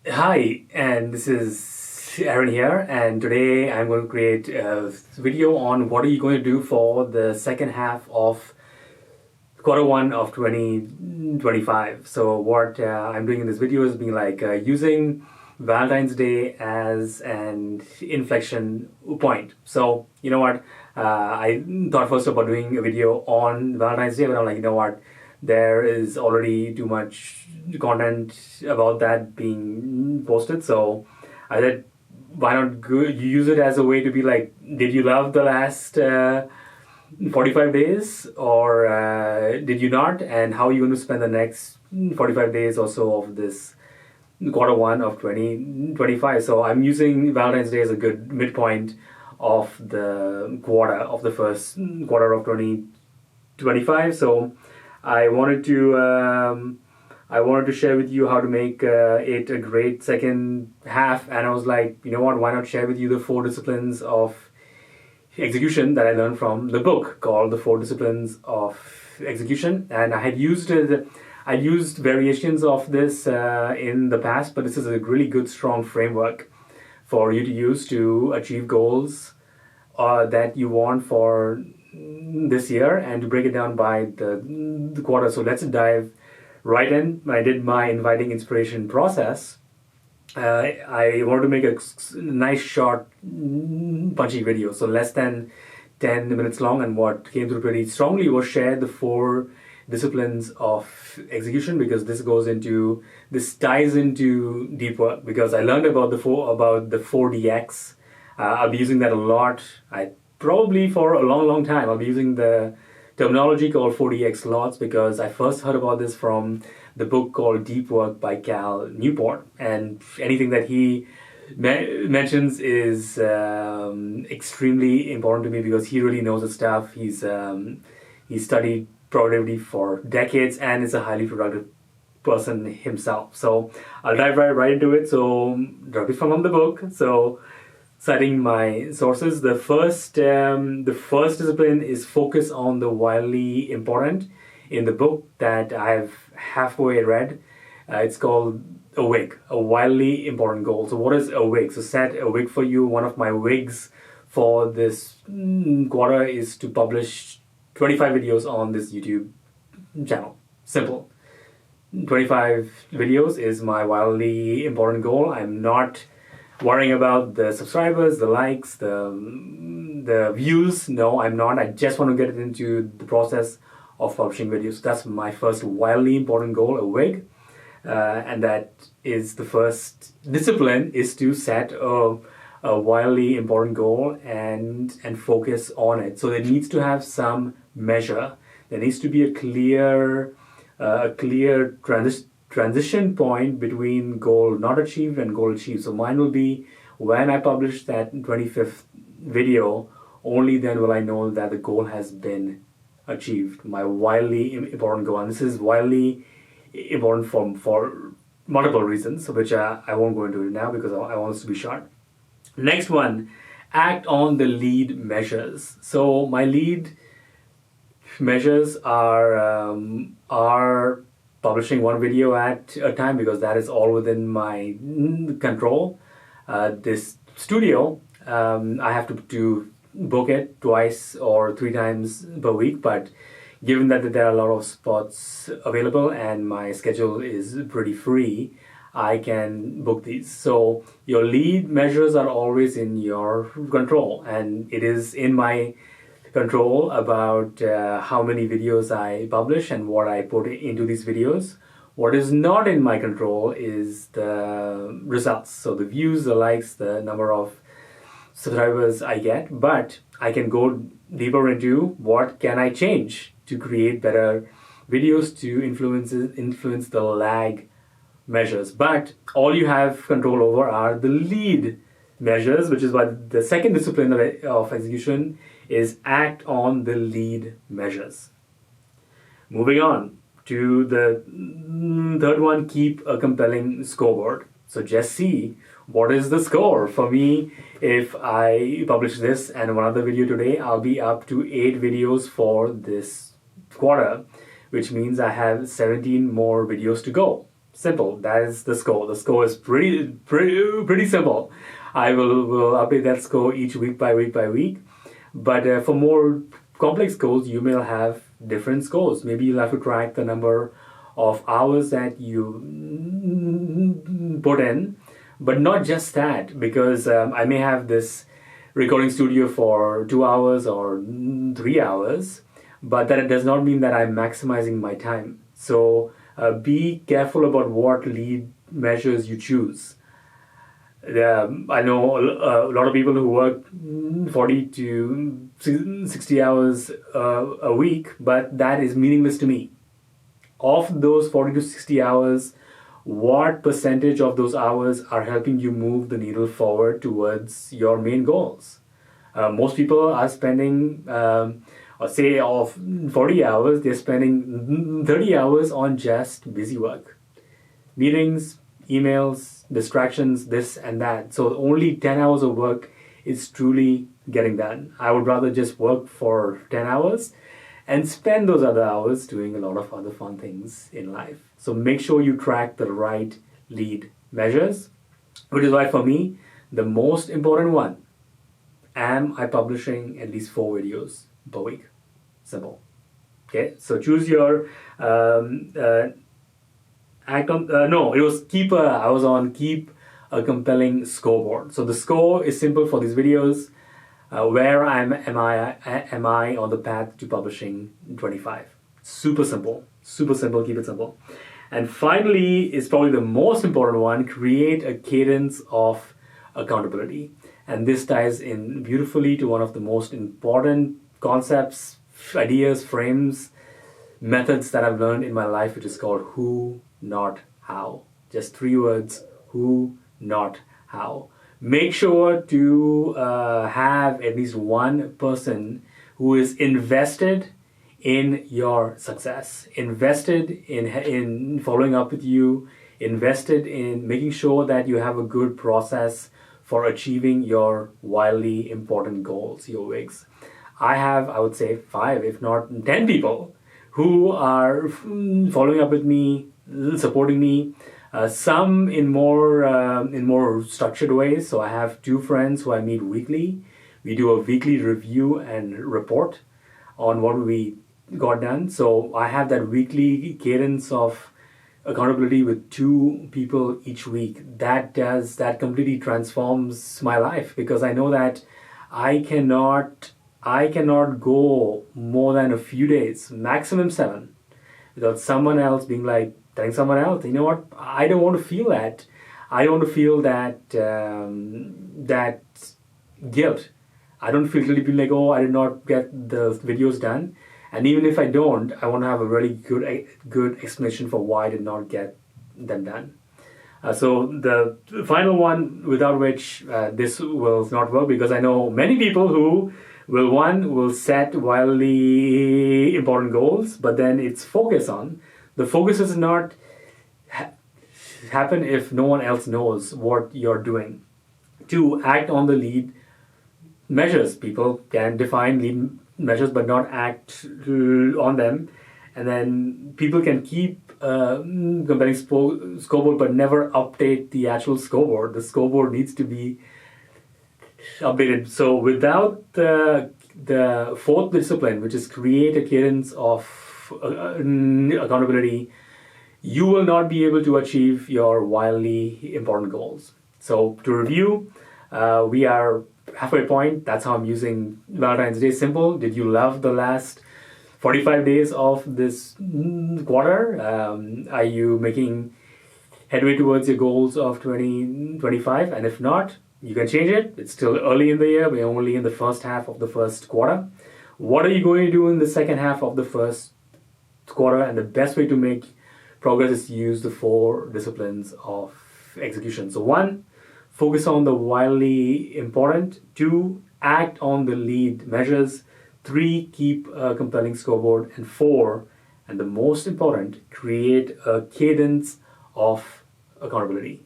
Hi, and this is Aaron here, and today I'm going to create a video on what are you going to do for the second half of quarter one of 2025. So what I'm doing in this video is being using Valentine's Day as an inflection point. So you know what, I thought first about doing a video on Valentine's Day, but I'm like, you know what, there is already too much content about that being posted. So I said, why not use it as a way to be like, did you love the last 45 days or did you not? And how are you going to spend the next 45 days or so of this quarter one of 2025? So I'm using Valentine's Day as a good midpoint of the first quarter of 2025. So I wanted to share with you how to make it a great second half, and I was like, you know what? Why not share with you the 4 disciplines of execution that I learned from the book called The 4 Disciplines of Execution, and I had used it. I used variations of this in the past, but this is a really good, strong framework for you to use to achieve goals that you want for this year and to break it down by the quarter. So let's dive right in. I did my inviting inspiration process. I wanted to make a nice, short, punchy video, so less than 10 minutes long. And what came through pretty strongly was share the 4 disciplines of execution, because this ties into deep work. Because I learned about the 4DX. I'll be using that a lot. Probably for a long time. I'll be using the terminology called 4DX lots, because I first heard about this from the book called Deep Work by Cal Newport, and anything that he mentions is extremely important to me because he really knows his stuff. He's studied productivity for decades and is a highly productive person himself. So I'll dive right into it. So directly from the book. So citing my sources, the first discipline is focus on the wildly important. In the book that I've halfway read, it's called a wig, a wildly important goal. So what is a wig? So set a wig for you. One of my wigs for this quarter is to publish 25 videos on this YouTube channel. Simple. 25 videos is my wildly important goal. I'm not worrying about the subscribers, the likes, the views. No, I'm not. I just want to get into the process of publishing videos. That's my first wildly important goal, a wig. And that is the first discipline, is to set a wildly important goal and focus on it. So it needs to have some measure. There needs to be a clear transition point between goal not achieved and goal achieved. So mine will be, when I publish that 25th video, only then will I know that the goal has been achieved, my wildly important goal. And this is wildly important for multiple reasons, which I won't go into it now because I want this to be short. Next one, act on the lead measures. So my lead measures are publishing one video at a time, because that is all within my control. This studio, I have to book it twice or 3 times per week, but given that there are a lot of spots available and my schedule is pretty free, I can book these. So your lead measures are always in your control, and it is in my control about how many videos I publish and what I put into these videos. What is not in my control is the results, so the views, the likes, the number of subscribers I get. But I can go deeper into what can I change to create better videos to influence the lag measures. But all you have control over are the lead measures, which is why the second discipline of execution is act on the lead measures. Moving on to the third one, keep a compelling scoreboard. So just see what is the score. For me, if I publish this and one other video today, I'll be up to 8 videos for this quarter, which means I have 17 more videos to go. Simple. That is the score. The score is pretty simple. I will update that score each week by week. But for more complex goals, you may have different scores. Maybe you'll have to track the number of hours that you put in, but not just that, because I may have this recording studio for 2 hours or 3 hours, but that does not mean that I'm maximizing my time. So be careful about what lead measures you choose. I know a lot of people who work 40 to 60 hours a week, but that is meaningless to me. Of those 40 to 60 hours, what percentage of those hours are helping you move the needle forward towards your main goals? Most people are spending, or say of 40 hours, they're spending 30 hours on just busy work. Meetings, emails, distractions, this and that. So only 10 hours of work is truly getting done. I would rather just work for 10 hours and spend those other hours doing a lot of other fun things in life. So make sure you track the right lead measures, which is why for me, the most important one, am I publishing at least 4 videos per week? Simple. Okay, so choose your I was on keep a compelling scoreboard. So the score is simple for these videos. Where am I on the path to publishing 25? Super simple, keep it simple. And finally, is probably the most important one, create a cadence of accountability. And this ties in beautifully to one of the most important concepts, ideas, frames, methods that I've learned in my life, which is called who, not how. Just 3 words, who, not how. Make sure to have at least one person who is invested in your success, invested in following up with you, invested in making sure that you have a good process for achieving your wildly important goals, your wigs. I would say 5, if not 10 people who are following up with me, supporting me. Some in more structured ways. So I have 2 friends who I meet weekly. We do a weekly review and report on what we got done. So I have that weekly cadence of accountability with 2 people each week. That completely transforms my life, because I know that I cannot go more than a few days, maximum 7, without someone else being like, telling someone else, you know what, I don't want to feel that. I don't want to feel that that guilt. I don't feel really like, oh, I did not get the videos done. And even if I don't, I want to have a really good explanation for why I did not get them done. So the final one, without which this will not work, because I know many people who will set wildly important goals, but then it's focus on. The focus is not happen if no one else knows what you're doing. To act on the lead measures. People can define lead measures but not act on them. And then people can keep comparing scoreboard but never update the actual scoreboard. The scoreboard needs to be updated. So without the 4th discipline, which is create a cadence of accountability, you will not be able to achieve your wildly important goals. So to review, we are halfway point. That's how I'm using Valentine's Day. Simple. Did you love the last 45 days of this quarter? Are you making headway towards your goals of 2025? And if not, you can change it. It's still early in the year. We're only in the first half of the first quarter. What are you going to do in the second half of the first quarter? And the best way to make progress is to use the 4 disciplines of execution. So 1, focus on the wildly important. 2, act on the lead measures. 3, keep a compelling scoreboard. And 4, and the most important, create a cadence of accountability.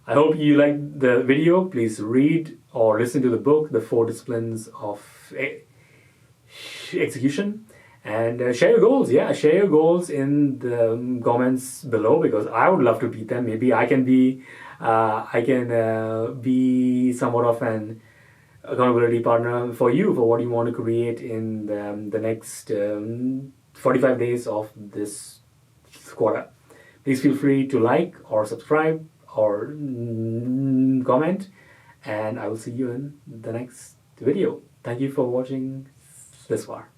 I hope you liked the video. Please read or listen to the book, The 4 Disciplines of Execution. And share your goals. Yeah, share your goals in the comments below, because I would love to beat them. Maybe I can be somewhat of an accountability partner for you for what you want to create in the next 45 days of this quarter. Please feel free to like or subscribe or comment, and I will see you in the next video. Thank you for watching this far.